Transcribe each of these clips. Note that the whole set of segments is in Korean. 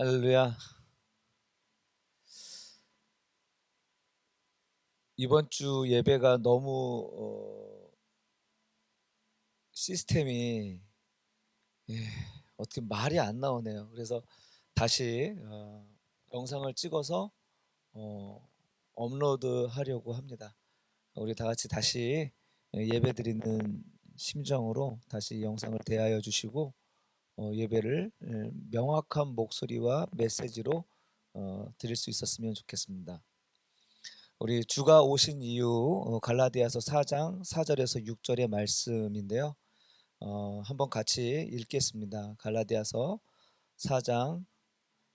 할렐루야. 이번 주 예배가 너무 시스템이 예, 어떻게 말이 안 나오네요. 그래서 다시 영상을 찍어서 어, 업로드 하려고 합니다. 우리 다 같이 다시 예배 드리는 심정으로 다시 영상을 대하여 주시고 예배를 명확한 목소리와 메시지로 드릴 수 있었으면 좋겠습니다. 우리 주가 오신 이후 갈라디아서 4장 4절에서 6절의 말씀인데요. 한번 같이 읽겠습니다. 갈라디아서 4장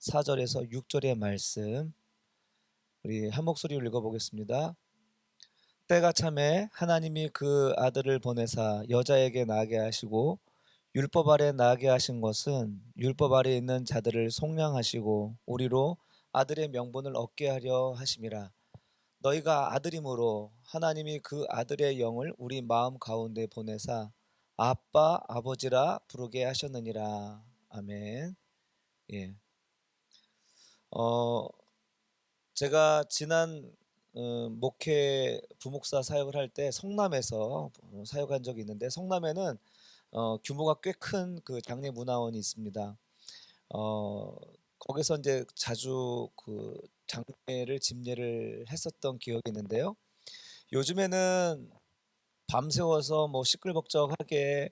4절에서 6절의 말씀 우리 한 목소리로 읽어보겠습니다. 때가 참에 하나님이 그 아들을 보내사 여자에게 나게 하시고 율법 아래 나게 하신 것은 율법 아래 있는 자들을 속량하시고 우리로 아들의 명분을 얻게 하려 하심이라. 너희가 아들임으로 하나님이 그 아들의 영을 우리 마음 가운데 보내사 아빠 아버지라 부르게 하셨느니라. 아멘. 예. 어 제가 지난 목회 부목사 사역을 할 때 성남에서 사역한 적이 있는데, 성남에는 규모가 꽤 큰 그 장례 문화원이 있습니다. 거기서 이제 자주 그 장례를 집례를 했었던 기억이 있는데요. 요즘에는 밤새워서 뭐 시끌벅적하게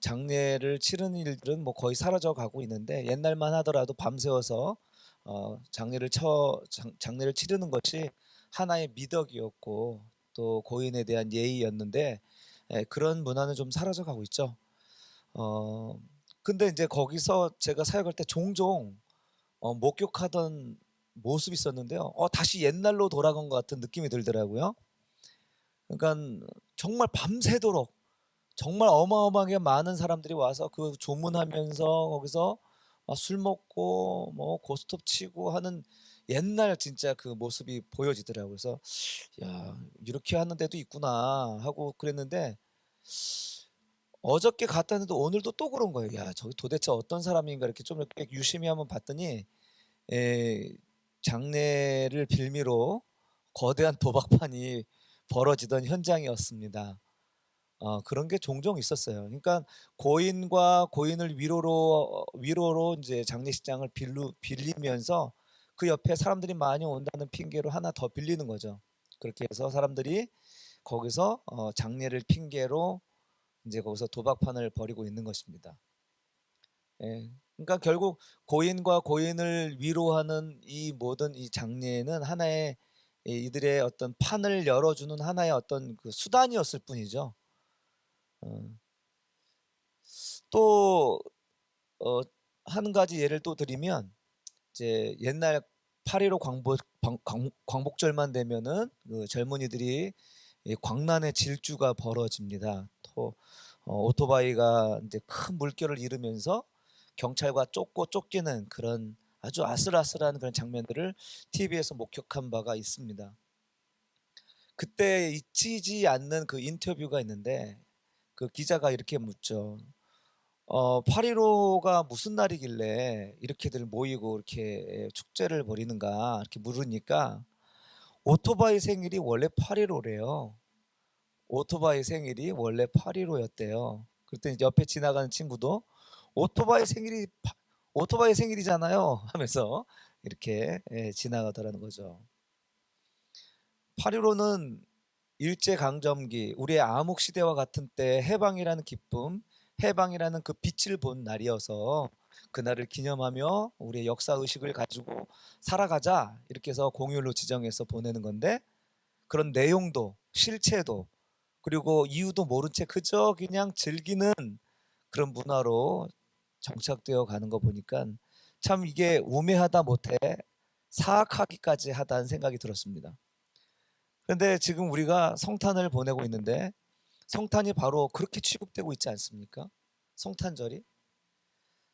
장례를 치르는 일들은 뭐 거의 사라져 가고 있는데, 옛날만 하더라도 밤새워서 장례를 치르는 것이 하나의 미덕이었고 또 고인에 대한 예의였는데, 그런 문화는 좀 사라져 가고 있죠. 어 근데 이제 거기서 제가 사역할 때 종종 목격하던 모습이 있었는데요. 다시 옛날로 돌아간 것 같은 느낌이 들더라고요. 그러니까 정말 밤새도록 정말 어마어마하게 많은 사람들이 와서 그 조문하면서 거기서 술 먹고 뭐 고스톱 치고 하는 옛날 진짜 그 모습이 보여지더라고요. 그래서 야, 이렇게 하는 데도 있구나 하고 그랬는데, 어저께 갔다는데 오늘도 또 그런 거예요. 야, 저기 도대체 어떤 사람인가 이렇게 좀 이렇게 유심히 한번 봤더니 장례를 빌미로 거대한 도박판이 벌어지던 현장이었습니다. 그런 게 종종 있었어요. 그러니까 고인과 고인을 위로로 이제 장례식장을 빌리면서 그 옆에 사람들이 많이 온다는 핑계로 하나 더 빌리는 거죠. 그렇게 해서 사람들이 거기서 장례를 핑계로 이제 거기서 도박판을 벌이고 있는 것입니다. 예. 그러니까 결국 고인과 고인을 위로하는 이 모든 이 장례는 하나의 이들의 어떤 판을 열어주는 하나의 어떤 그 수단이었을 뿐이죠. 어, 또 한 가지 예를 또 드리면, 이제 옛날 8.15 광복절만 되면은 그 젊은이들이 이 광란의 질주가 벌어집니다. 또 오토바이가 이제 큰 물결을 잃으면서 경찰과 쫓기는 그런 아주 아슬아슬한 그런 장면들을 TV에서 목격한 바가 있습니다. 그때 잊히지 않는 그 인터뷰가 있는데, 그 기자가 이렇게 묻죠. 8.15가 무슨 날이길래 이렇게들 모이고 이렇게 축제를 벌이는가 이렇게 물으니까, 오토바이 생일이 원래 8.15래요. 오토바이 생일이 원래 8.15였대요. 그랬더니 옆에 지나가는 친구도 오토바이 생일이 오토바이 생일이잖아요 하면서 이렇게 지나가더라는 거죠. 8.15는 일제강점기 우리의 암흑시대와 같은 때 해방이라는 기쁨, 해방이라는 그 빛을 본 날이어서 그날을 기념하며 우리의 역사의식을 가지고 살아가자 이렇게 해서 공휴일로 지정해서 보내는 건데, 그런 내용도 실체도 그리고 이유도 모른 채 그저 그냥 즐기는 그런 문화로 정착되어 가는 거 보니까 참 이게 우매하다 못해 사악하기까지 하다는 생각이 들었습니다. 그런데 지금 우리가 성탄을 보내고 있는데, 성탄이 바로 그렇게 취급되고 있지 않습니까? 성탄절이.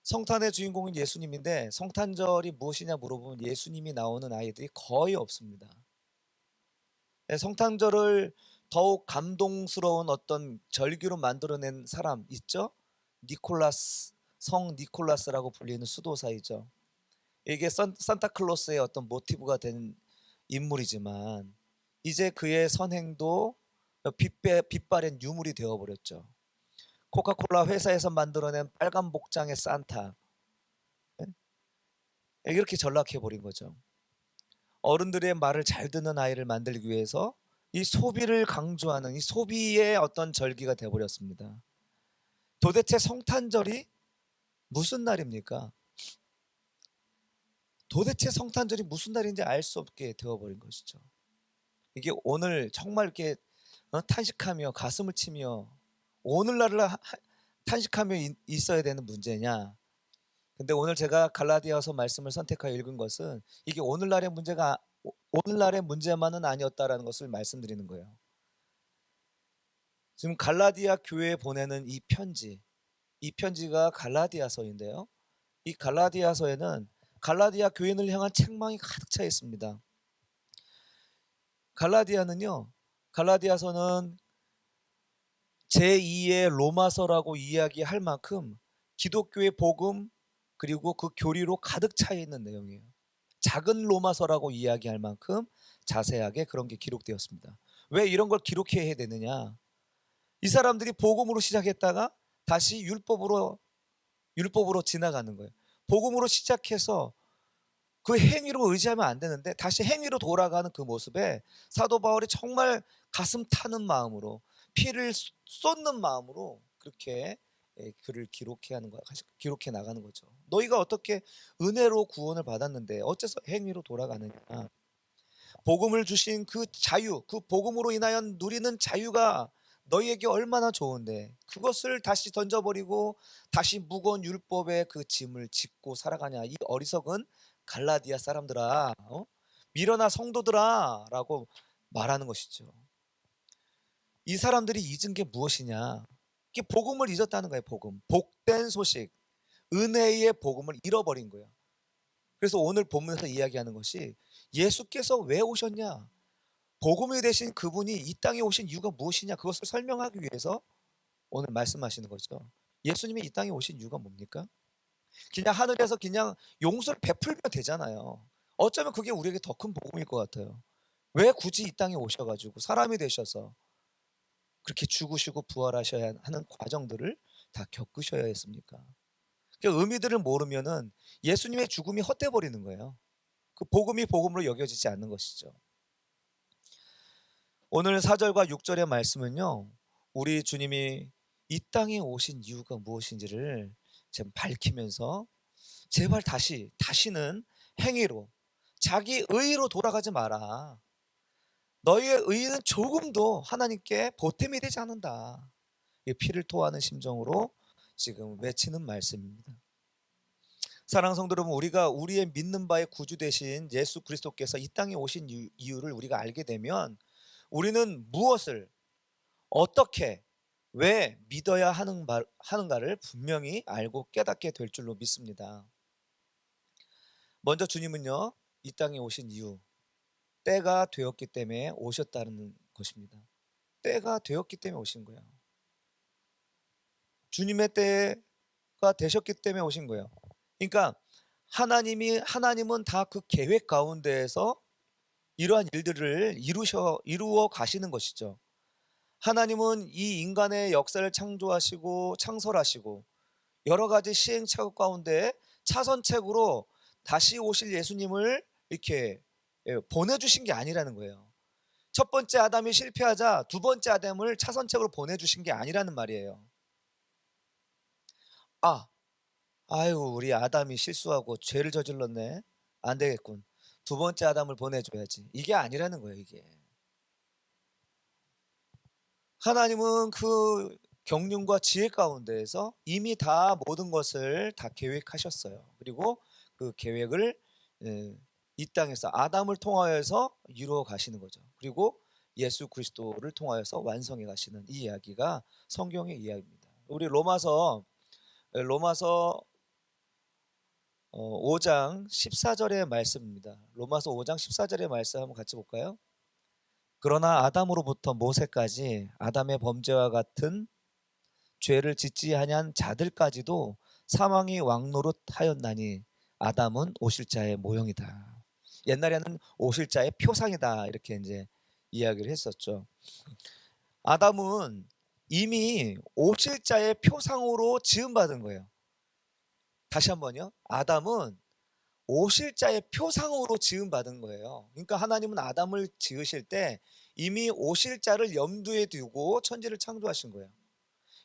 성탄의 주인공은 예수님인데 성탄절이 무엇이냐 물어보면 예수님이 나오는 아이들이 거의 없습니다. 성탄절을 더욱 감동스러운 어떤 절기로 만들어낸 사람 있죠? 니콜라스, 성 니콜라스라고 불리는 수도사이죠. 이게 산타클로스의 어떤 모티브가 된 인물이지만 이제 그의 선행도 빛바랜 유물이 되어 버렸죠. 코카콜라 회사에서 만들어낸 빨간 복장의 산타. 예? 이렇게 전락해 버린 거죠. 어른들의 말을 잘 듣는 아이를 만들기 위해서 이 소비를 강조하는 이 소비의 어떤 절기가 되어 버렸습니다. 도대체 성탄절이 무슨 날입니까? 도대체 성탄절이 무슨 날인지 알 수 없게 되어 버린 것이죠. 이게 오늘 정말 이렇게 탄식하며 가슴을 치며 오늘날을 탄식하며 있어야 되는 문제냐? 근데 오늘 제가 갈라디아서 말씀을 선택하여 읽은 것은 이게 오늘날의 문제만은 아니었다라는 것을 말씀드리는 거예요. 지금 갈라디아 교회에 보내는 이 편지가 갈라디아서인데요. 이 갈라디아서에는 갈라디아 교인을 향한 책망이 가득 차 있습니다. 갈라디아서는 제2의 로마서라고 이야기할 만큼 기독교의 복음 그리고 그 교리로 가득 차 있는 내용이에요. 작은 로마서라고 이야기할 만큼 자세하게 그런 게 기록되었습니다. 왜 이런 걸 기록해야 되느냐? 이 사람들이 복음으로 시작했다가 다시 율법으로 지나가는 거예요. 복음으로 시작해서 그 행위로 의지하면 안 되는데 다시 행위로 돌아가는 그 모습에 사도 바울이 정말 가슴 타는 마음으로 피를 쏟는 마음으로 그렇게 글을 기록해 나가는 거죠. 너희가 어떻게 은혜로 구원을 받았는데 어째서 행위로 돌아가느냐? 복음을 주신 그 자유, 그 복음으로 인하여 누리는 자유가 너희에게 얼마나 좋은데 그것을 다시 던져버리고 다시 무거운 율법의 그 짐을 짓고 살아가냐? 이 어리석은 갈라디아 사람들아, 밀어나 성도들아 라고 말하는 것이죠. 이 사람들이 잊은 게 무엇이냐? 이게 복음을 잊었다는 거예요. 복된 소식, 은혜의 복음을 잃어버린 거예요. 그래서 오늘 본문에서 이야기하는 것이 예수께서 왜 오셨냐? 복음이 되신 그분이 이 땅에 오신 이유가 무엇이냐? 그것을 설명하기 위해서 오늘 말씀하시는 거죠. 예수님이 이 땅에 오신 이유가 뭡니까? 그냥 하늘에서 그냥 용서를 베풀면 되잖아요. 어쩌면 그게 우리에게 더 큰 복음일 것 같아요. 왜 굳이 이 땅에 오셔가지고 사람이 되셔서 그렇게 죽으시고 부활하셔야 하는 과정들을 다 겪으셔야 했습니까? 그 의미들을 모르면은 예수님의 죽음이 헛돼 버리는 거예요. 그 복음이 복음으로 여겨지지 않는 것이죠. 오늘 4절과 6절의 말씀은요, 우리 주님이 이 땅에 오신 이유가 무엇인지를 좀 밝히면서 제발 다시는 행위로 자기 의의로 돌아가지 마라. 너희의 의의는 조금도 하나님께 보탬이 되지 않는다. 피를 토하는 심정으로 지금 외치는 말씀입니다. 사랑하는 성도 여러분, 우리가 우리의 믿는 바의 구주 되신 예수 그리스도께서 이 땅에 오신 이유를 우리가 알게 되면 우리는 무엇을 어떻게 왜 믿어야 하는가를 분명히 알고 깨닫게 될 줄로 믿습니다. 먼저 주님은요, 이 땅에 오신 이유, 때가 되었기 때문에 오셨다는 것입니다. 때가 되었기 때문에 오신 거예요. 주님의 때가 되셨기 때문에 오신 거예요. 그러니까 하나님은 다 그 계획 가운데에서 이러한 일들을 이루어 가시는 것이죠. 하나님은 이 인간의 역사를 창조하시고 창설하시고 여러 가지 시행착오 가운데 차선책으로 다시 오실 예수님을 이렇게 보내주신 게 아니라는 거예요. 첫 번째 아담이 실패하자 두 번째 아담을 차선책으로 보내주신 게 아니라는 말이에요. 우리 아담이 실수하고 죄를 저질렀네. 안 되겠군. 두 번째 아담을 보내줘야지. 이게 아니라는 거예요, 이게. 하나님은 그 경륜과 지혜 가운데에서 이미 다 모든 것을 다 계획하셨어요. 그리고 그 계획을 이 땅에서 아담을 통하여서 이루어 가시는 거죠. 그리고 예수 그리스도를 통하여서 완성해 가시는 이 이야기가 성경의 이야기입니다. 우리 로마서 5장 14절의 말씀입니다. 로마서 5장 14절의 말씀 한번 같이 볼까요? 그러나 아담으로부터 모세까지 아담의 범죄와 같은 죄를 짓지 아니한 자들까지도 사망이 왕노릇하였나니 아담은 오실자의 모형이다. 옛날에는 오실자의 표상이다. 이렇게 이제 이야기를 했었죠. 아담은 이미 오실자의 표상으로 지음받은 거예요. 다시 한번요. 아담은 오실자의 표상으로 지음받은 거예요. 그러니까 하나님은 아담을 지으실 때 이미 오실자를 염두에 두고 천지를 창조하신 거예요.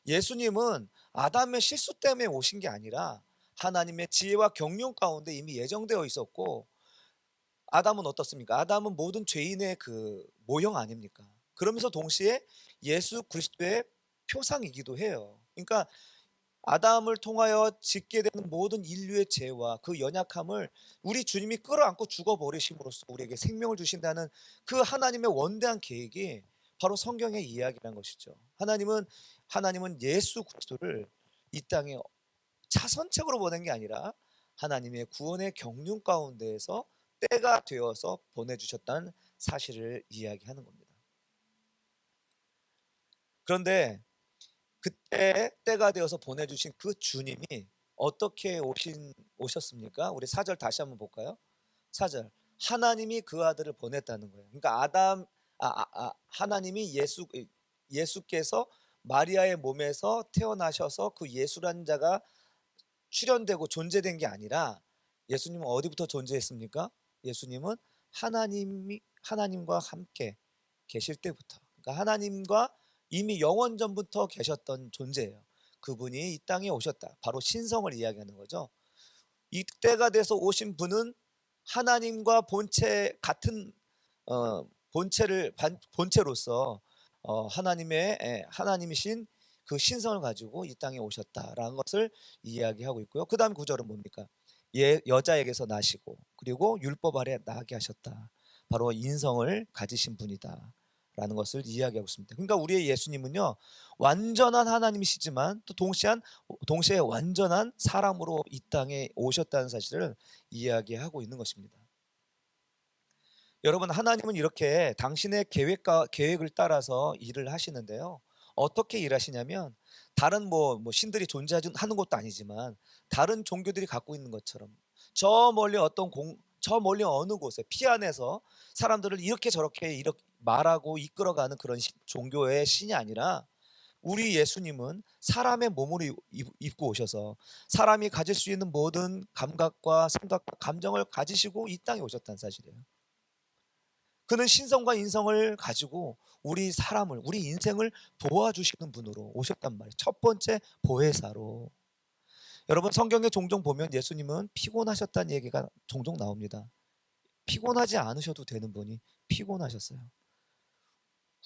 예수님은 아담의 실수 때문에 오신 게 아니라 하나님의 지혜와 경륜 가운데 이미 예정되어 있었고, 아담은 어떻습니까? 아담은 모든 죄인의 그 모형 아닙니까? 그러면서 동시에 예수 그리스도의 표상이기도 해요. 그러니까 아담을 통하여 짓게 되는 모든 인류의 죄와 그 연약함을 우리 주님이 끌어안고 죽어버리심으로써 우리에게 생명을 주신다는 그 하나님의 원대한 계획이 바로 성경의 이야기라는 것이죠. 하나님은 예수 그리스도를 이 땅에 차선책으로 보낸 게 아니라 하나님의 구원의 경륜 가운데에서 때가 되어서 보내주셨다는 사실을 이야기하는 겁니다. 그런데 그때 때가 되어서 보내주신 그 주님이 어떻게 오셨습니까? 우리 4절 다시 한번 볼까요? 4절, 하나님이 그 아들을 보냈다는 거예요. 그러니까 하나님이 예수께서 마리아의 몸에서 태어나셔서 그 예수란 자가 출현되고 존재된 게 아니라, 예수님은 어디부터 존재했습니까? 예수님은 하나님과 함께 계실 때부터, 그러니까 하나님과 이미 영원 전부터 계셨던 존재예요. 그분이 이 땅에 오셨다. 바로 신성을 이야기하는 거죠. 이때가 돼서 오신 분은 하나님과 본체 같은 본체로서 하나님이신 그 신성을 가지고 이 땅에 오셨다라는 것을 이야기하고 있고요. 그 다음 구절은 뭡니까? 여자에게서 나시고 그리고 율법 아래 나게 하셨다. 바로 인성을 가지신 분이다 라는 것을 이야기하고 있습니다. 그러니까 우리의 예수님은요, 완전한 하나님이시지만 또 동시에 완전한 사람으로 이 땅에 오셨다는 사실을 이야기하고 있는 것입니다. 여러분, 하나님은 이렇게 당신의 계획을 따라서 일을 하시는데요. 어떻게 일하시냐면, 다른 신들이 존재하는 것도 아니지만 다른 종교들이 갖고 있는 것처럼 저 멀리 어느 곳에 피안에서 사람들을 이렇게 저렇게 말하고 이끌어가는 그런 종교의 신이 아니라, 우리 예수님은 사람의 몸으로 입고 오셔서 사람이 가질 수 있는 모든 감각과 생각과 감정을 가지시고 이 땅에 오셨다는 사실이에요. 그는 신성과 인성을 가지고 우리 인생을 도와주시는 분으로 오셨단 말이에요. 첫 번째 보혜사로. 여러분, 성경에 종종 보면 예수님은 피곤하셨다는 얘기가 종종 나옵니다. 피곤하지 않으셔도 되는 분이 피곤하셨어요.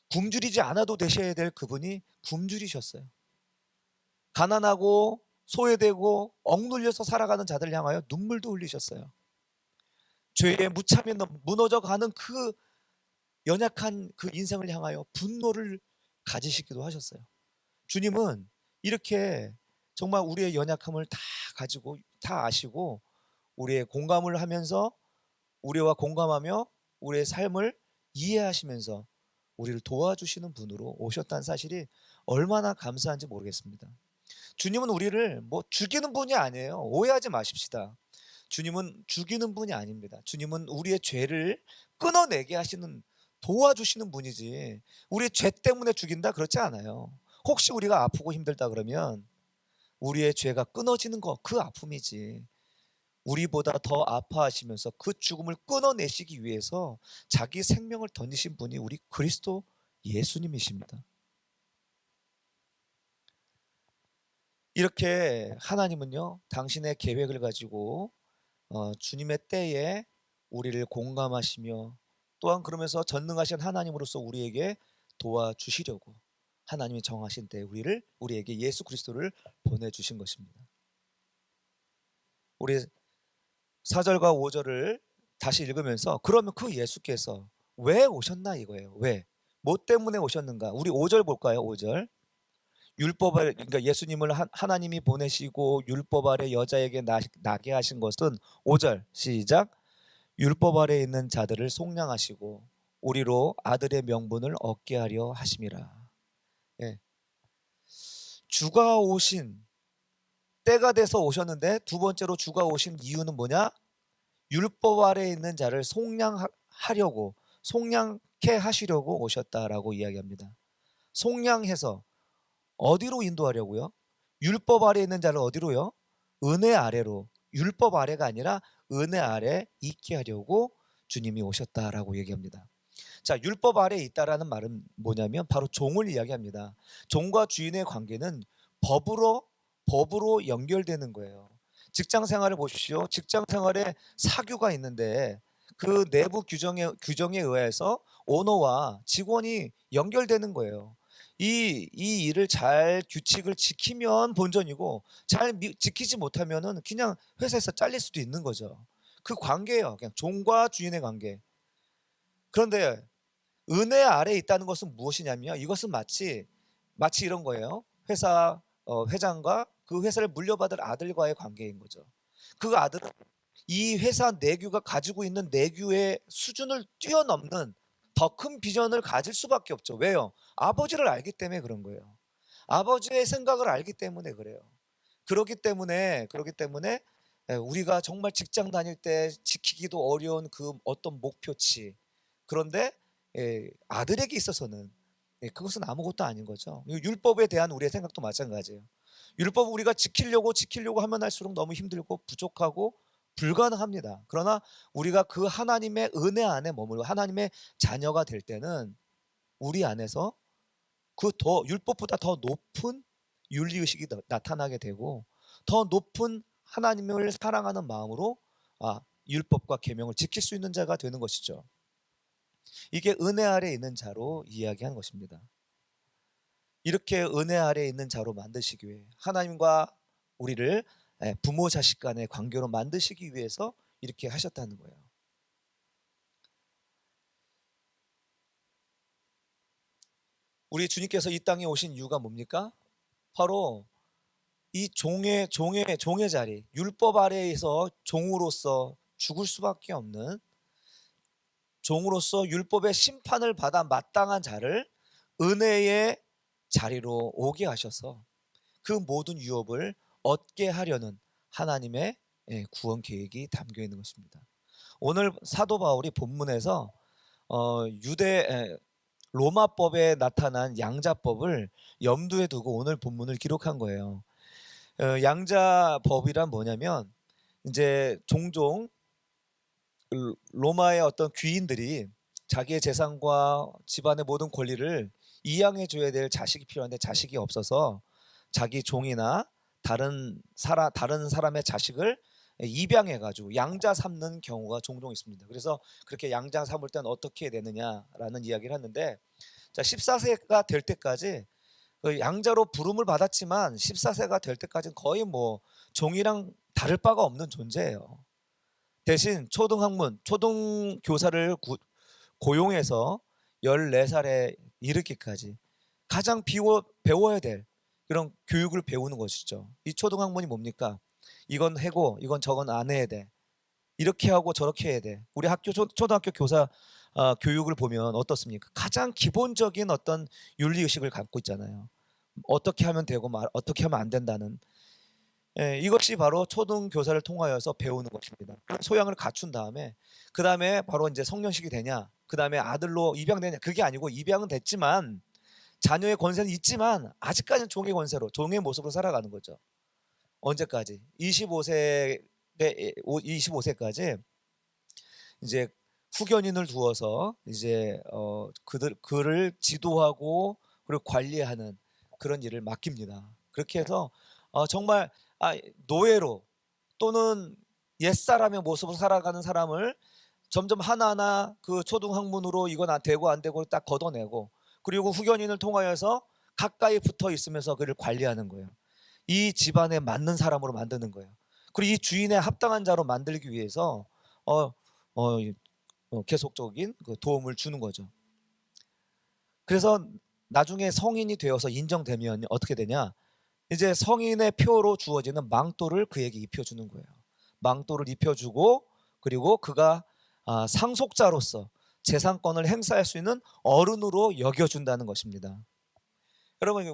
굶주리지 않아도 되셔야 될 그분이 굶주리셨어요. 가난하고 소외되고 억눌려서 살아가는 자들 향하여 눈물도 흘리셨어요. 죄에 무참히 무너져가는 그 연약한 그 인생을 향하여 분노를 가지시기도 하셨어요. 주님은 이렇게 정말 우리의 연약함을 다 가지고 다 아시고 우리의 공감을 하면서 우리와 공감하며 우리의 삶을 이해하시면서 우리를 도와주시는 분으로 오셨다는 사실이 얼마나 감사한지 모르겠습니다. 주님은 우리를 죽이는 분이 아니에요. 오해하지 마십시다. 주님은 죽이는 분이 아닙니다. 주님은 우리의 죄를 끊어내게 하시는, 도와주시는 분이지, 우리의 죄 때문에 죽인다 그렇지 않아요. 혹시 우리가 아프고 힘들다 그러면 우리의 죄가 끊어지는 거, 그 아픔이지, 우리보다 더 아파하시면서 그 죽음을 끊어내시기 위해서 자기 생명을 던지신 분이 우리 그리스도 예수님이십니다. 이렇게 하나님은요, 당신의 계획을 가지고 주님의 때에 우리를 공감하시며, 또한 그러면서 전능하신 하나님으로서 우리에게 도와주시려고 하나님이 정하신 때에 우리에게 예수 그리스도를 보내주신 것입니다. 우리 4절과 5절을 다시 읽으면서, 그러면 그 예수께서 왜 오셨나 이거예요. 왜? 뭐 때문에 오셨는가? 우리 5절 볼까요? 5절. 그러니까 예수님을 하나님이 보내시고 율법 아래 여자에게 나게 하신 것은, 5절 시작, 율법 아래 있는 자들을 속량하시고 우리로 아들의 명분을 얻게 하려 하심이라. 예. 주가 오신 때가 돼서 오셨는데 두 번째로 주가 오신 이유는 뭐냐? 율법 아래에 있는 자를 속량하려고, 속량케 하시려고 오셨다라고 이야기합니다. 속량해서 어디로 인도하려고요? 율법 아래에 있는 자를 어디로요? 은혜 아래로. 율법 아래가 아니라 은혜 아래 있게 하려고 주님이 오셨다라고 얘기합니다. 자, 율법 아래에 있다라는 말은 뭐냐면 바로 종을 이야기합니다. 종과 주인의 관계는 법으로 연결되는 거예요. 직장 생활을 보십시오. 직장 생활에 사규가 있는데 그 내부 규정에 의해서 오너와 직원이 연결되는 거예요. 이 일을 잘 규칙을 지키면 본전이고 지키지 못하면은 그냥 회사에서 잘릴 수도 있는 거죠. 그 관계예요. 그냥 종과 주인의 관계. 그런데 은혜 아래에 있다는 것은 무엇이냐면요. 이것은 마치 이런 거예요. 회장과 그 회사를 물려받을 아들과의 관계인 거죠. 그 아들은 이 회사 내규가 가지고 있는 내규의 수준을 뛰어넘는 더 큰 비전을 가질 수밖에 없죠. 왜요? 아버지를 알기 때문에 그런 거예요. 아버지의 생각을 알기 때문에 그래요. 그렇기 때문에 우리가 정말 직장 다닐 때 지키기도 어려운 그 어떤 목표치, 그런데 아들에게 있어서는 그것은 아무것도 아닌 거죠. 율법에 대한 우리의 생각도 마찬가지예요. 율법 우리가 지키려고 하면 할수록 너무 힘들고 부족하고 불가능합니다. 그러나 우리가 그 하나님의 은혜 안에 머물고 하나님의 자녀가 될 때는 우리 안에서 그 더 율법보다 더 높은 윤리의식이 나타나게 되고 더 높은 하나님을 사랑하는 마음으로 율법과 계명을 지킬 수 있는 자가 되는 것이죠. 이게 은혜 아래에 있는 자로 이야기한 것입니다. 이렇게 은혜 아래에 있는 자로 만드시기 위해 하나님과 우리를 부모 자식 간의 관계로 만드시기 위해서 이렇게 하셨다는 거예요. 우리 주님께서 이 땅에 오신 이유가 뭡니까? 바로 이 종의 자리, 율법 아래에서 종으로서 죽을 수밖에 없는, 종으로서 율법의 심판을 받아 마땅한 자를 은혜의 자리로 오게 하셔서 그 모든 유업을 얻게 하려는 하나님의 구원 계획이 담겨 있는 것입니다. 오늘 사도 바울이 본문에서 유대 로마법에 나타난 양자법을 염두에 두고 오늘 본문을 기록한 거예요. 양자법이란 뭐냐면 이제 종종 로마의 어떤 귀인들이 자기의 재산과 집안의 모든 권리를 이양해 줘야 될 자식이 필요한데 자식이 없어서 자기 종이나 다른 사람의 자식을 입양해 가지고 양자 삼는 경우가 종종 있습니다. 그래서 그렇게 양자 삼을 때는 어떻게 해야 되느냐라는 이야기를 했는데, 자, 14세가 될 때까지 그 양자로 부름을 받았지만 14세가 될 때까지는 거의 뭐 종이랑 다를 바가 없는 존재예요. 대신 초등교사를 고용해서 14살에 이르기까지 가장 배워야 될 그런 교육을 배우는 것이죠. 이 초등학문이 뭡니까? 이건 해고 이건 저건 안 해야 돼. 이렇게 하고 저렇게 해야 돼. 우리 초등학교 교사 교육을 보면 어떻습니까? 가장 기본적인 어떤 윤리의식을 갖고 있잖아요. 어떻게 하면 되고 어떻게 하면 안 된다는, 이것이 바로 초등교사를 통하여서 배우는 것입니다. 소양을 갖춘 다음에 그 다음에 바로 이제 성년식이 되냐, 그 다음에 아들로 입양되냐, 그게 아니고 입양은 됐지만 자녀의 권세는 있지만 아직까지는 종의 권세로 종의 모습으로 살아가는 거죠. 언제까지? 25세까지 이제 후견인을 두어서 이제 그를 지도하고 그리고 관리하는 그런 일을 맡깁니다. 그렇게 해서 정말 노예로 또는 옛사람의 모습으로 살아가는 사람을 점점 하나하나 그 초등학문으로 이건 되고 안 되고 딱 걷어내고, 그리고 후견인을 통하여서 가까이 붙어 있으면서 그를 관리하는 거예요. 이 집안에 맞는 사람으로 만드는 거예요. 그리고 이 주인에 합당한 자로 만들기 위해서 계속적인 그 도움을 주는 거죠. 그래서 나중에 성인이 되어서 인정되면 어떻게 되냐? 이제 성인의 표로 주어지는 망토를 그에게 입혀주는 거예요. 망토를 입혀주고, 그리고 그가 상속자로서 재산권을 행사할 수 있는 어른으로 여겨준다는 것입니다. 여러분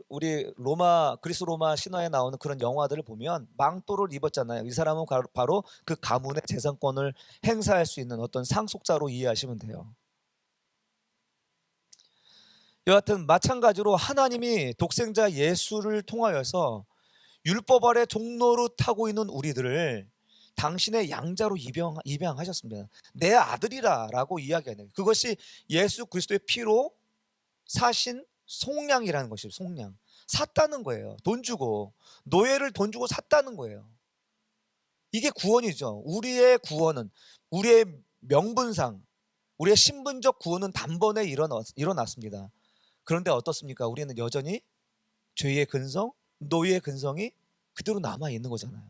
우리 로마 그리스 로마 신화에 나오는 그런 영화들을 보면 망토를 입었잖아요. 이 사람은 바로 그 가문의 재산권을 행사할 수 있는 어떤 상속자로 이해하시면 돼요. 여하튼 마찬가지로 하나님이 독생자 예수를 통하여서 율법 아래 종로로 타고 있는 우리들을 당신의 양자로 입양하셨습니다. 내 아들이라라고 이야기하는 그것이 예수 그리스도의 피로 사신 속량이라는 것이에요. 속량. 샀다는 거예요. 돈 주고 노예를 돈 주고 샀다는 거예요. 이게 구원이죠. 우리의 구원은 우리의 명분상 우리의 신분적 구원은 단번에 일어났습니다. 그런데 어떻습니까? 우리는 여전히 죄의 근성, 노예의 근성이 그대로 남아 있는 거잖아요.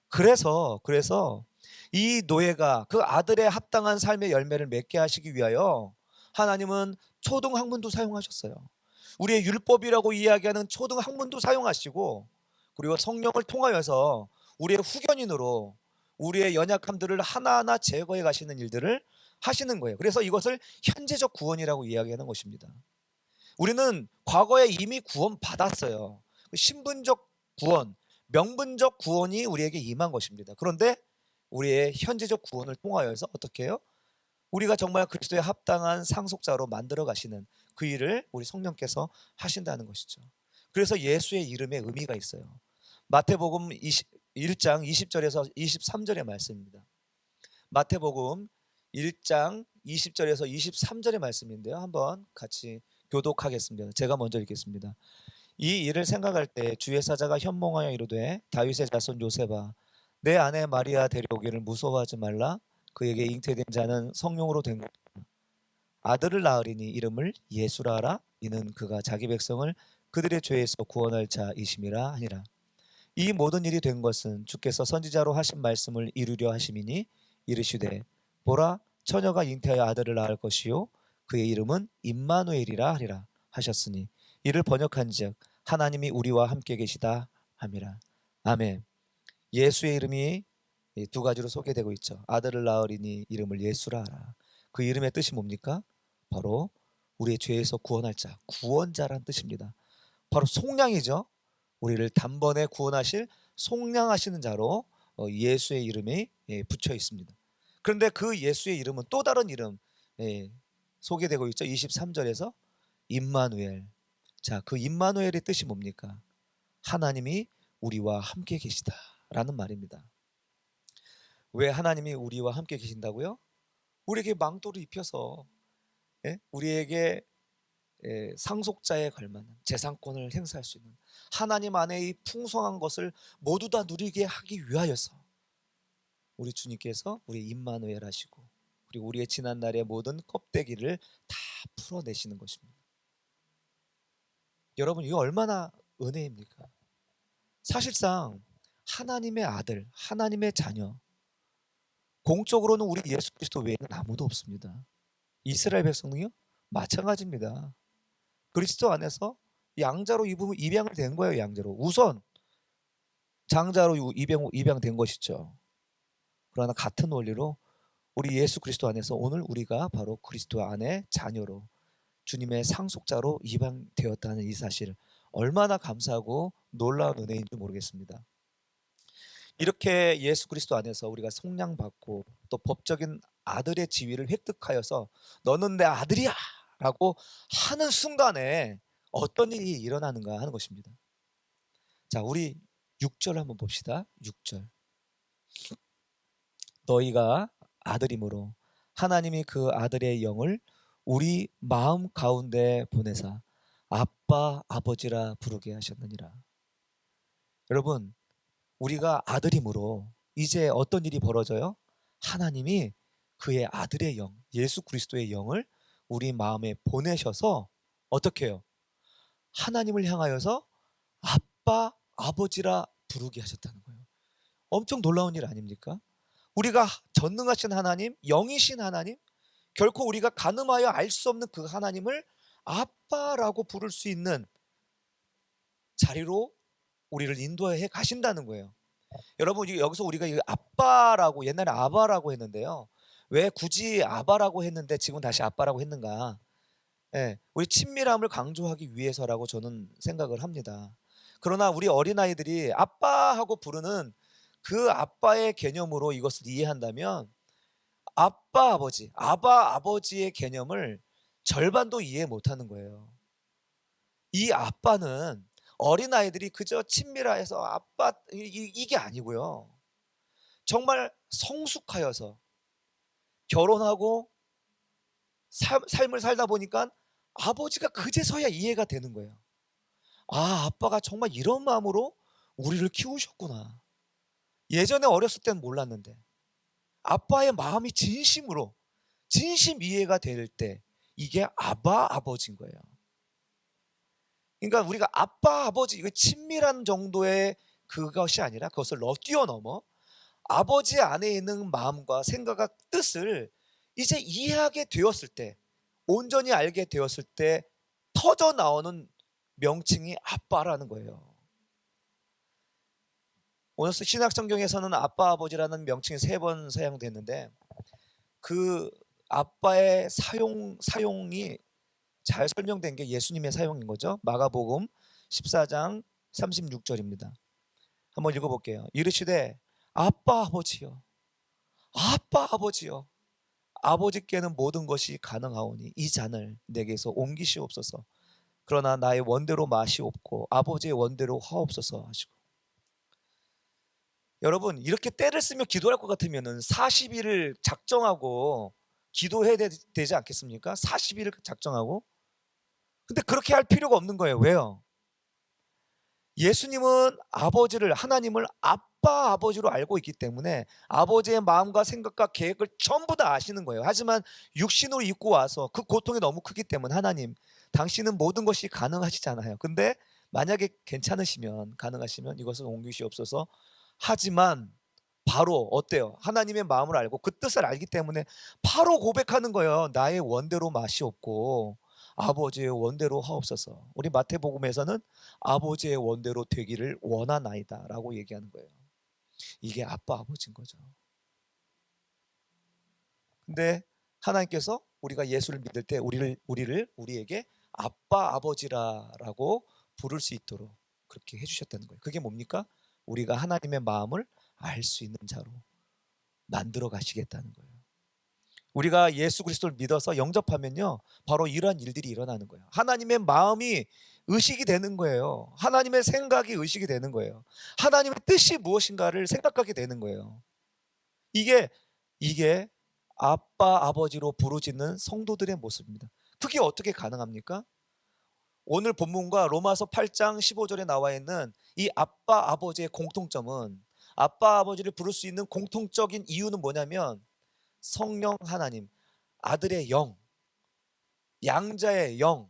그래서 이 노예가 그 아들의 합당한 삶의 열매를 맺게 하시기 위하여 하나님은 초등학문도 사용하셨어요. 우리의 율법이라고 이야기하는 초등학문도 사용하시고 그리고 성령을 통하여서 우리의 후견인으로 우리의 연약함들을 하나하나 제거해 가시는 일들을 하시는 거예요. 그래서 이것을 현재적 구원이라고 이야기하는 것입니다. 우리는 과거에 이미 구원 받았어요. 신분적 구원, 명분적 구원이 우리에게 임한 것입니다. 그런데 우리의 현재적 구원을 통하여서 어떻게 해요? 우리가 정말 그리스도의 합당한 상속자로 만들어 가시는 그 일을 우리 성령께서 하신다는 것이죠. 그래서 예수의 이름에 의미가 있어요. 마태복음 1장 20절에서 23절의 말씀입니다. 마태복음 1장 20절에서 23절의 말씀인데요. 한번 같이 교독하겠습니다. 제가 먼저 읽겠습니다. 이 일을 생각할 때 주의 사자가 현몽하여 이르되 다윗의 자손 요셉아 내 아내 마리아 데려오기를 무서워하지 말라. 그에게 잉태된 자는 성령으로 된 것이다. 아들을 낳으리니 이름을 예수라 하라. 이는 그가 자기 백성을 그들의 죄에서 구원할 자이심이라 하니라. 이 모든 일이 된 것은 주께서 선지자로 하신 말씀을 이루려 하심이니 이르시되 보라 처녀가 잉태하여 아들을 낳을 것이요 그의 이름은 임마누엘이라 하리라 하셨으니 이를 번역한즉 하나님이 우리와 함께 계시다 함이라. 아멘. 예수의 이름이 두 가지로 소개되고 있죠. 아들을 낳으리니 이름을 예수라 하라. 그 이름의 뜻이 뭡니까? 바로 우리의 죄에서 구원할 자, 구원자란 뜻입니다. 바로 속량이죠. 우리를 단번에 구원하실 속량하시는 자로 예수의 이름이 붙여 있습니다. 그런데 그 예수의 이름은 또 다른 이름 소개되고 있죠. 23절에서 임마누엘. 자, 그 임마누엘의 뜻이 뭡니까? 하나님이 우리와 함께 계시다라는 말입니다. 왜 하나님이 우리와 함께 계신다고요? 우리에게 망토를 입혀서 우리에게 상속자에 걸맞는 재산권을 행사할 수 있는 하나님 안에 이 풍성한 것을 모두 다 누리게 하기 위하여서 우리 주님께서 우리 임마누엘 하시고 그리고 우리의 지난날의 모든 껍데기를 다 풀어내시는 것입니다. 여러분 이거 얼마나 은혜입니까? 사실상 하나님의 아들, 하나님의 자녀 공적으로는 우리 예수 그리스도 외에는 아무도 없습니다. 이스라엘 백성은요 마찬가지입니다. 그리스도 안에서 양자로 입양을 된 거예요. 양자로 우선 장자로 입양된 것이죠. 그러나 같은 원리로 우리 예수 그리스도 안에서 오늘 우리가 바로 그리스도 안에 자녀로 주님의 상속자로 입양되었다는 이 사실 얼마나 감사하고 놀라운 은혜인지 모르겠습니다. 이렇게 예수 그리스도 안에서 우리가 속량받고 또 법적인 아들의 지위를 획득하여서 너는 내 아들이야 라고 하는 순간에 어떤 일이 일어나는가 하는 것입니다. 자, 우리 6절 한번 봅시다. 6절. 너희가 아들이므로 하나님이 그 아들의 영을 우리 마음 가운데 보내사 아빠 아버지라 부르게 하셨느니라. 여러분 우리가 아들이므로 이제 어떤 일이 벌어져요? 하나님이 그의 아들의 영 예수 그리스도의 영을 우리 마음에 보내셔서 어떻게 해요? 하나님을 향하여서 아빠 아버지라 부르게 하셨다는 거예요. 엄청 놀라운 일 아닙니까? 우리가 전능하신 하나님, 영이신 하나님, 결코 우리가 가늠하여 알 수 없는 그 하나님을 아빠라고 부를 수 있는 자리로 우리를 인도해 가신다는 거예요. 여러분 여기서 우리가 아빠라고 옛날에 아바라고 했는데요. 왜 굳이 아바라고 했는데 지금 다시 아빠라고 했는가? 예, 우리 친밀함을 강조하기 위해서라고 저는 생각을 합니다. 그러나 우리 어린아이들이 아빠하고 부르는 그 아빠의 개념으로 이것을 이해한다면 아빠, 아버지, 아바, 아버지의 개념을 절반도 이해 못하는 거예요. 이 아빠는 어린아이들이 그저 친밀해서 아빠 이게 아니고요. 정말 성숙하여서 결혼하고 삶을 살다 보니까 아버지가 그제서야 이해가 되는 거예요. 아, 아빠가 정말 이런 마음으로 우리를 키우셨구나. 예전에 어렸을 땐 몰랐는데 아빠의 마음이 진심으로 진심 이해가 될 때 이게 아바 아버지인 거예요. 그러니까 우리가 아빠 아버지 이거 친밀한 정도의 그것이 아니라 그것을 뛰어넘어 아버지 안에 있는 마음과 생각과 뜻을 이제 이해하게 되었을 때, 온전히 알게 되었을 때 터져 나오는 명칭이 아빠라는 거예요. 오늘 신약 성경에서는 아빠 아버지라는 명칭이 3번 사용됐는데 그 아빠의 사용이 잘 설명된 게 예수님의 사용인 거죠. 마가복음 14장 36절입니다. 한번 읽어볼게요. 이르시되 아빠 아버지여, 아빠 아버지여, 아버지께는 모든 것이 가능하오니 이 잔을 내게서 옮기시옵소서. 그러나 나의 원대로 마시옵고 아버지의 원대로 하옵소서 하시고. 여러분, 이렇게 때를 쓰며 기도할 것 같으면 40일을 작정하고 기도해야 되지 않겠습니까? 40일을 작정하고. 근데 그렇게 할 필요가 없는 거예요. 왜요? 예수님은 아버지를, 하나님을 아빠 아버지로 알고 있기 때문에 아버지의 마음과 생각과 계획을 전부 다 아시는 거예요. 하지만 육신으로 입고 와서 그 고통이 너무 크기 때문에 하나님, 당신은 모든 것이 가능하시잖아요. 근데 만약에 괜찮으시면, 가능하시면 이것을 옮기시옵소서. 하지만 바로 어때요? 하나님의 마음을 알고 그 뜻을 알기 때문에 바로 고백하는 거예요. 나의 원대로 마시옵고 아버지의 원대로 하옵소서. 우리 마태복음에서는 아버지의 원대로 되기를 원하나이다 라고 얘기하는 거예요. 이게 아빠 아버지인 거죠. 근데 하나님께서 우리가 예수를 믿을 때 우리에게 아빠 아버지라고 부를 수 있도록 그렇게 해주셨다는 거예요. 그게 뭡니까? 우리가 하나님의 마음을 알 수 있는 자로 만들어 가시겠다는 거예요. 우리가 예수 그리스도를 믿어서 영접하면요, 바로 이러한 일들이 일어나는 거예요. 하나님의 마음이 의식이 되는 거예요. 하나님의 생각이 의식이 되는 거예요. 하나님의 뜻이 무엇인가를 생각하게 되는 거예요. 이게 아빠 아버지로 부르짖는 성도들의 모습입니다. 그게 어떻게 가능합니까? 오늘 본문과 로마서 8장 15절에 나와 있는 이 아빠 아버지의 공통점은, 아빠 아버지를 부를 수 있는 공통적인 이유는 뭐냐면 성령 하나님, 아들의 영, 양자의 영,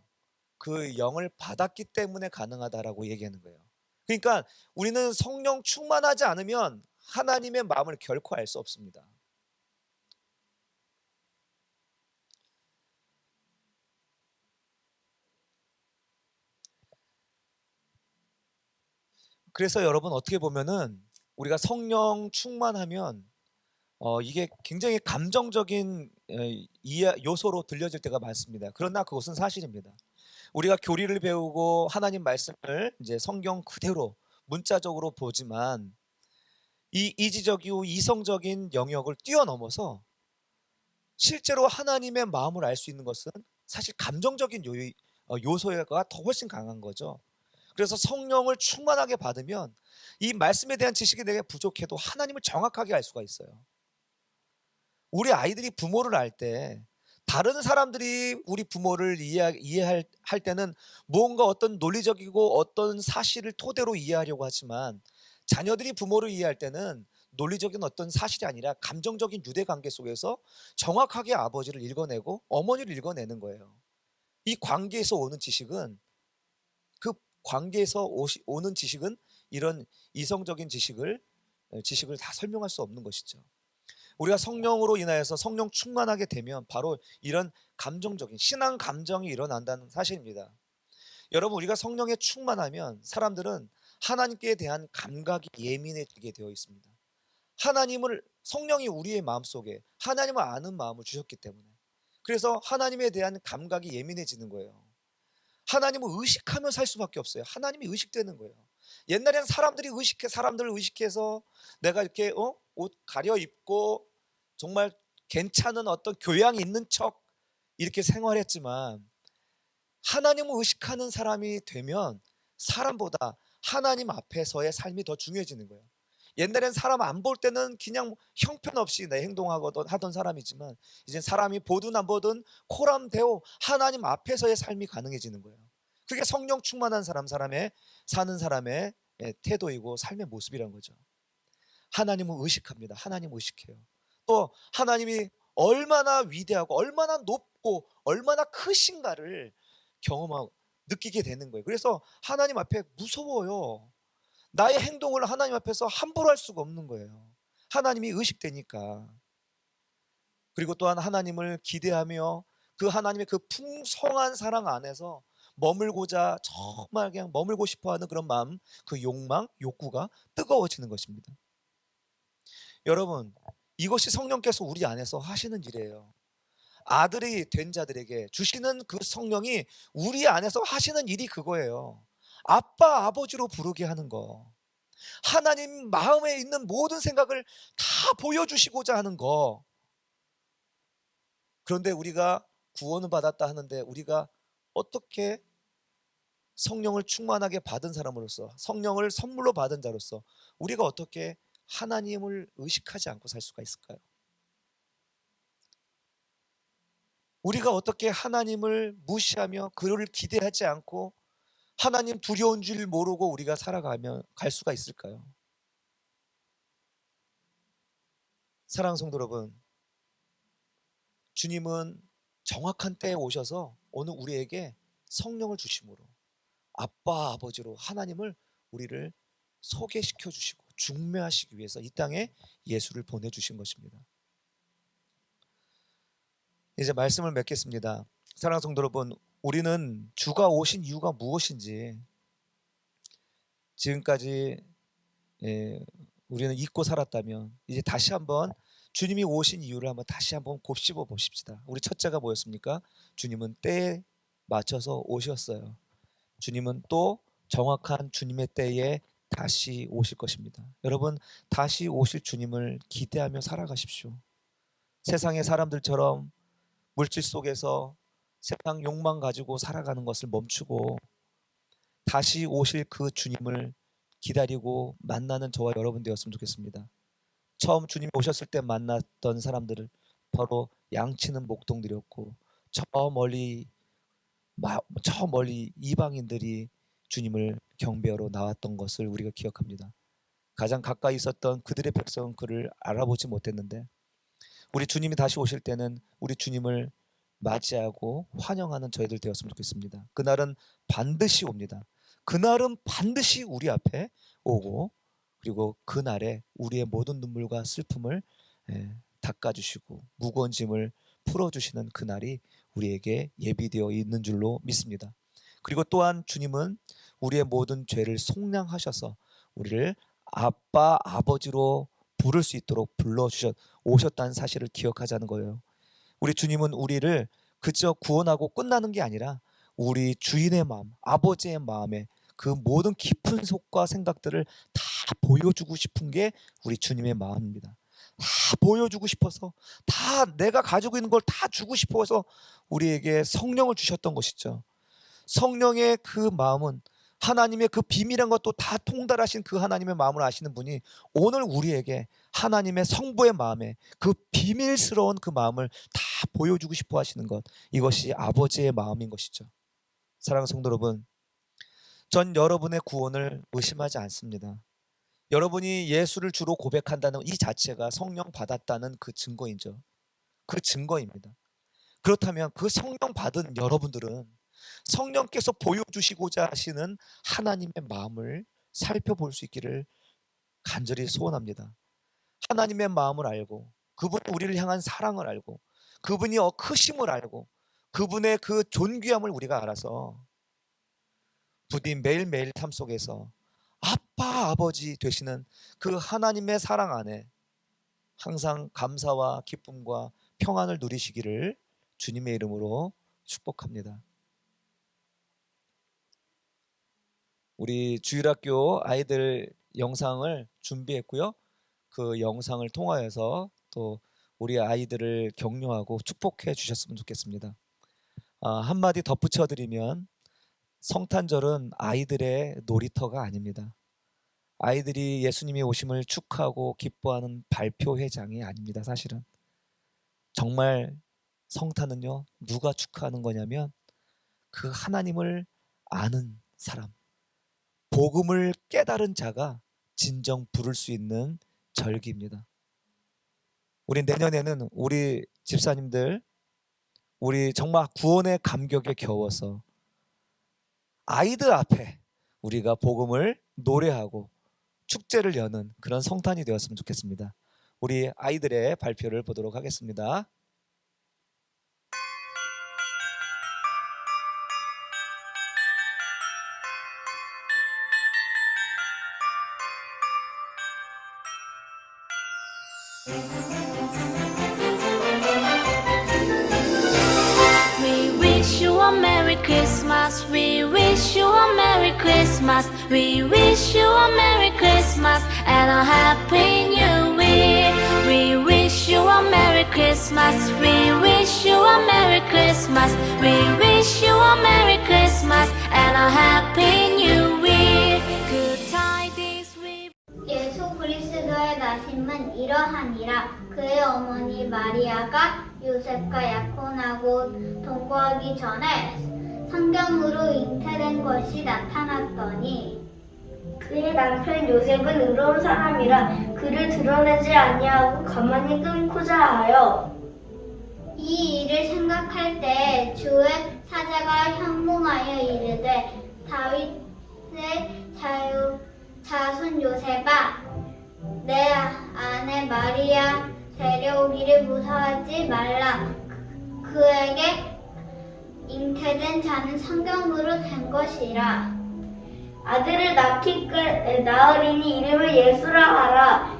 그 영을 받았기 때문에 가능하다라고 얘기하는 거예요. 그러니까 우리는 성령 충만하지 않으면 하나님의 마음을 결코 알 수 없습니다. 그래서 여러분, 어떻게 보면은 우리가 성령 충만하면 이게 굉장히 감정적인 요소로 들려질 때가 많습니다. 그러나 그것은 사실입니다. 우리가 교리를 배우고 하나님 말씀을 이제 성경 그대로 문자적으로 보지만 이 이지적이고 이성적인 영역을 뛰어넘어서 실제로 하나님의 마음을 알 수 있는 것은 사실 감정적인 요소가 더 훨씬 강한 거죠. 그래서 성령을 충만하게 받으면 이 말씀에 대한 지식이 내게 부족해도 하나님을 정확하게 알 수가 있어요. 우리 아이들이 부모를 알 때 다른 사람들이 우리 부모를 이해할 때는 무언가 어떤 논리적이고 어떤 사실을 토대로 이해하려고 하지만 자녀들이 부모를 이해할 때는 논리적인 어떤 사실이 아니라 감정적인 유대 관계 속에서 정확하게 아버지를 읽어내고 어머니를 읽어내는 거예요. 이 관계에서 오는 지식은, 그 관계에서 오는 지식은 이런 이성적인 지식을 다 설명할 수 없는 것이죠. 우리가 성령으로 인하여서 성령 충만하게 되면 바로 이런 감정적인 신앙 감정이 일어난다는 사실입니다. 여러분, 우리가 성령에 충만하면 사람들은 하나님께 대한 감각이 예민해지게 되어 있습니다. 성령이 우리의 마음속에 하나님을 아는 마음을 주셨기 때문에 그래서 하나님에 대한 감각이 예민해지는 거예요. 하나님을 의식하며 살 수밖에 없어요. 하나님이 의식되는 거예요. 옛날에는 사람들을 의식해서 내가 이렇게 옷 가려 입고 정말 괜찮은 어떤 교양이 있는 척 이렇게 생활했지만, 하나님을 의식하는 사람이 되면 사람보다 하나님 앞에서의 삶이 더 중요해지는 거예요. 옛날엔 사람 안 볼 때는 그냥 형편없이 내 행동하거든 하던 사람이지만, 이제 사람이 보든 안 보든 코람되어 하나님 앞에서의 삶이 가능해지는 거예요. 그게 성령 충만한 사람의 사는 사람의 태도이고 삶의 모습이란 거죠. 하나님을 의식합니다. 하나님을 의식해요. 또 하나님이 얼마나 위대하고 얼마나 높고 얼마나 크신가를 경험하고 느끼게 되는 거예요. 그래서 하나님 앞에 무서워요. 나의 행동을 하나님 앞에서 함부로 할 수가 없는 거예요. 하나님이 의식되니까. 그리고 또한 하나님을 기대하며 그 하나님의 그 풍성한 사랑 안에서 머물고자, 정말 그냥 머물고 싶어하는 그런 마음, 그 욕망, 욕구가 뜨거워지는 것입니다. 여러분, 이것이 성령께서 우리 안에서 하시는 일이에요. 아들이 된 자들에게 주시는 그 성령이 우리 안에서 하시는 일이 그거예요. 아빠, 아버지로 부르게 하는 거. 하나님 마음에 있는 모든 생각을 다 보여주시고자 하는 거. 그런데 우리가 구원을 받았다 하는데, 우리가 어떻게 성령을 충만하게 받은 사람으로서, 성령을 선물로 받은 자로서 우리가 어떻게 하나님을 의식하지 않고 살 수가 있을까요? 우리가 어떻게 하나님을 무시하며 그를 기대하지 않고 하나님 두려운 줄 모르고 우리가 살아가면 갈 수가 있을까요? 사랑하는 성도 여러분, 주님은 정확한 때에 오셔서 오늘 우리에게 성령을 주심으로 아빠 아버지로 하나님을 우리를 소개시켜 주시고 중매하시기 위해서 이 땅에 예수를 보내주신 것입니다. 이제 말씀을 맺겠습니다. 사랑하는 성도 여러분, 우리는 주가 오신 이유가 무엇인지 지금까지 우리는 잊고 살았다면, 이제 다시 한번 주님이 오신 이유를 한번 다시 한번 곱씹어 보십시다. 우리 첫째가 뭐였습니까? 주님은 때에 맞춰서 오셨어요. 주님은 또 정확한 주님의 때에 다시 오실 것입니다. 여러분, 다시 오실 주님을 기대하며 살아가십시오. 세상의 사람들처럼 물질 속에서 세상 욕망 가지고 살아가는 것을 멈추고 다시 오실 그 주님을 기다리고 만나는 저와 여러분 되었으면 좋겠습니다. 처음 주님이 오셨을 때 만났던 사람들을 바로 양치는 목동들이었고, 저 멀리 이방인들이 주님을 경배하러 나왔던 것을 우리가 기억합니다. 가장 가까이 있었던 그들의 백성은 그를 알아보지 못했는데, 우리 주님이 다시 오실 때는 우리 주님을 맞이하고 환영하는 저희들 되었으면 좋겠습니다. 그날은 반드시 옵니다. 그날은 반드시 우리 앞에 오고, 그리고 그날에 우리의 모든 눈물과 슬픔을 닦아주시고 무거운 짐을 풀어주시는 그날이 우리에게 예비되어 있는 줄로 믿습니다. 그리고 또한 주님은 우리의 모든 죄를 속량하셔서 우리를 아빠 아버지로 부를 수 있도록 오셨다는 사실을 기억하자는 거예요. 우리 주님은 우리를 그저 구원하고 끝나는 게 아니라 우리 주인의 마음, 아버지의 마음에 그 모든 깊은 속과 생각들을 다 보여주고 싶은 게 우리 주님의 마음입니다. 다 보여주고 싶어서, 다 내가 가지고 있는 걸 다 주고 싶어서 우리에게 성령을 주셨던 것이죠. 성령의 그 마음은 하나님의 그 비밀한 것도 다 통달하신 그 하나님의 마음을 아시는 분이 오늘 우리에게 하나님의 성부의 마음에 그 비밀스러운 그 마음을 다 보여주고 싶어 하시는 것, 이것이 아버지의 마음인 것이죠. 사랑하는 성도 여러분, 전 여러분의 구원을 의심하지 않습니다. 여러분이 예수를 주로 고백한다는 이 자체가 성령 받았다는 그 증거이죠. 그 증거입니다. 그렇다면 그 성령 받은 여러분들은 성령께서 보여주시고자 하시는 하나님의 마음을 살펴볼 수 있기를 간절히 소원합니다. 하나님의 마음을 알고, 그분이 우리를 향한 사랑을 알고, 그분이 크심을 알고, 그분의 그 존귀함을 우리가 알아서 부디 매일매일 삶 속에서 아빠 아버지 되시는 그 하나님의 사랑 안에 항상 감사와 기쁨과 평안을 누리시기를 주님의 이름으로 축복합니다. 우리 주일학교 아이들 영상을 준비했고요. 그 영상을 통하여서 또 우리 아이들을 격려하고 축복해 주셨으면 좋겠습니다. 한마디 덧붙여 드리면 성탄절은 아이들의 놀이터가 아닙니다. 아이들이 예수님의 오심을 축하하고 기뻐하는 발표회장이 아닙니다. 사실은 정말 성탄은요, 누가 축하하는 거냐면 그 하나님을 아는 사람, 복음을 깨달은 자가 진정 부를 수 있는 절기입니다. 우리 내년에는 우리 집사님들, 우리 정말 구원의 감격에 겨워서 아이들 앞에 우리가 복음을 노래하고 축제를 여는 그런 성탄이 되었으면 좋겠습니다. 우리 아이들의 발표를 보도록 하겠습니다. We wish you a Merry Christmas. We wish you a Merry Christmas. We wish you a Merry Christmas and a Happy New Year. We wish you a Merry Christmas. We wish you a Merry Christmas. We wish you a Merry Christmas and a Happy New Year. Good tidings we 예수 그리스도의 나심은 이러하니라. 그의 어머니 마리아가 요셉과 약혼하고 동거하기 전에 성경으로 잉태된 것이 나타났더니 그의 남편 요셉은 의로운 사람이라 그를 드러내지 아니하고 가만히 끊고자 하여 이 일을 생각할 때 주의 사자가 현몽하여 이르되 다윗의 자손 요셉아 내 아내 마리아 데려오기를 무서워하지 말라. 그에게 잉태된 자는 성경으로 된 것이라. 아들을 낳으리니 이름을 예수라 하라.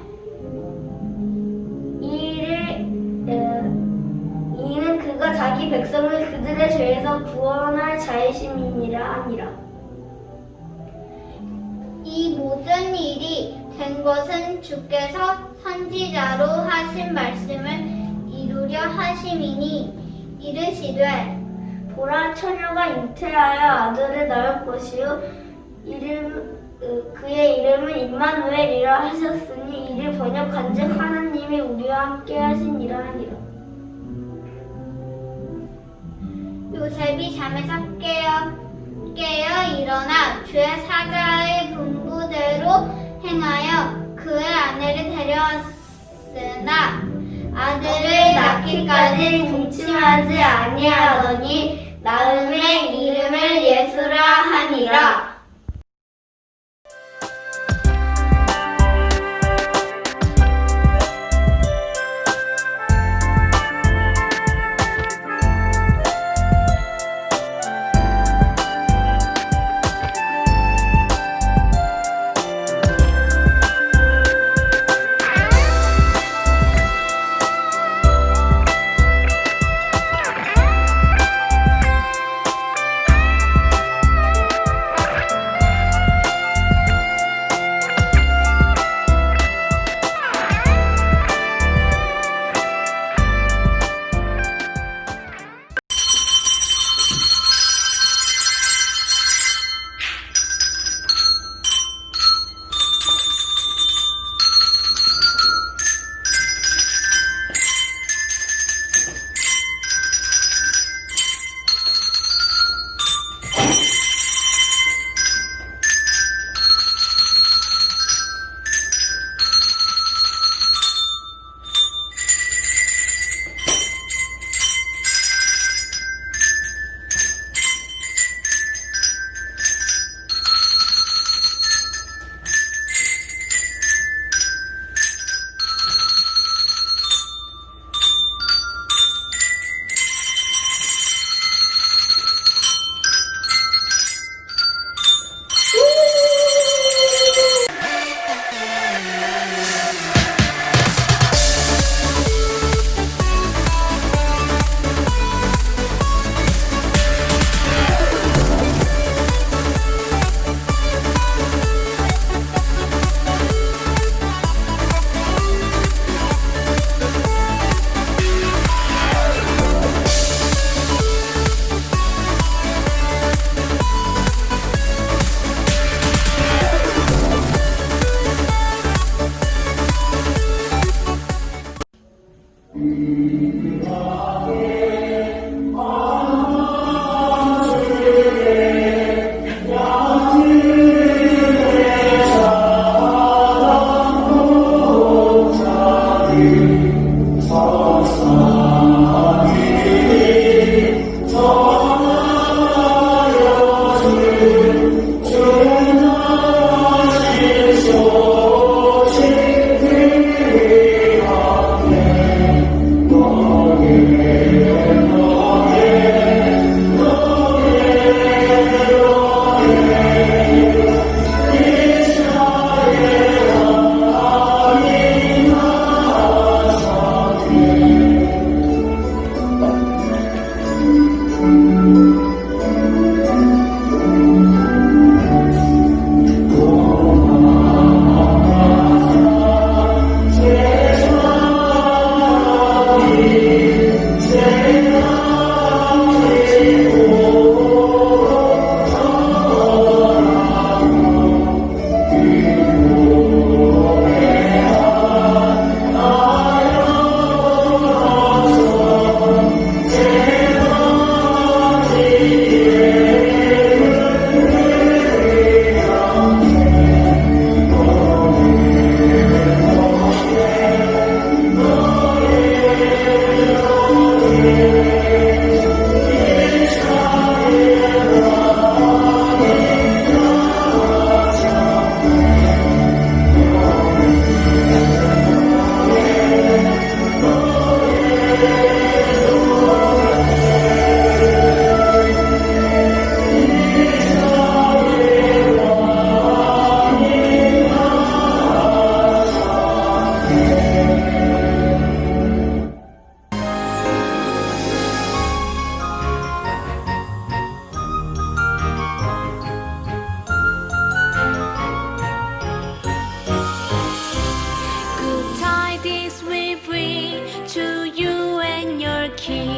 이는 그가 자기 백성을 그들의 죄에서 구원할 자이심이니라 하니라. 이 모든 일이 된 것은 주께서 선지자로 하신 말씀을 이루려 하심이니 이르시되 보라 처녀가 잉태하여 아들을 낳을 것이요 그의 이름은 임마누엘이라 하셨으니 이를 번역한즉 하나님이 우리와 함께 하시니라 하니라. 요셉이 잠에서 깨어 일어나 주의 사자의 분부대로 행하여 그의 아내를 데려왔으나 아들을 낳기까지 동침하지 아니하더니 낳음에 이름을 예수라 하니라. Good tidings we bring to you and your king.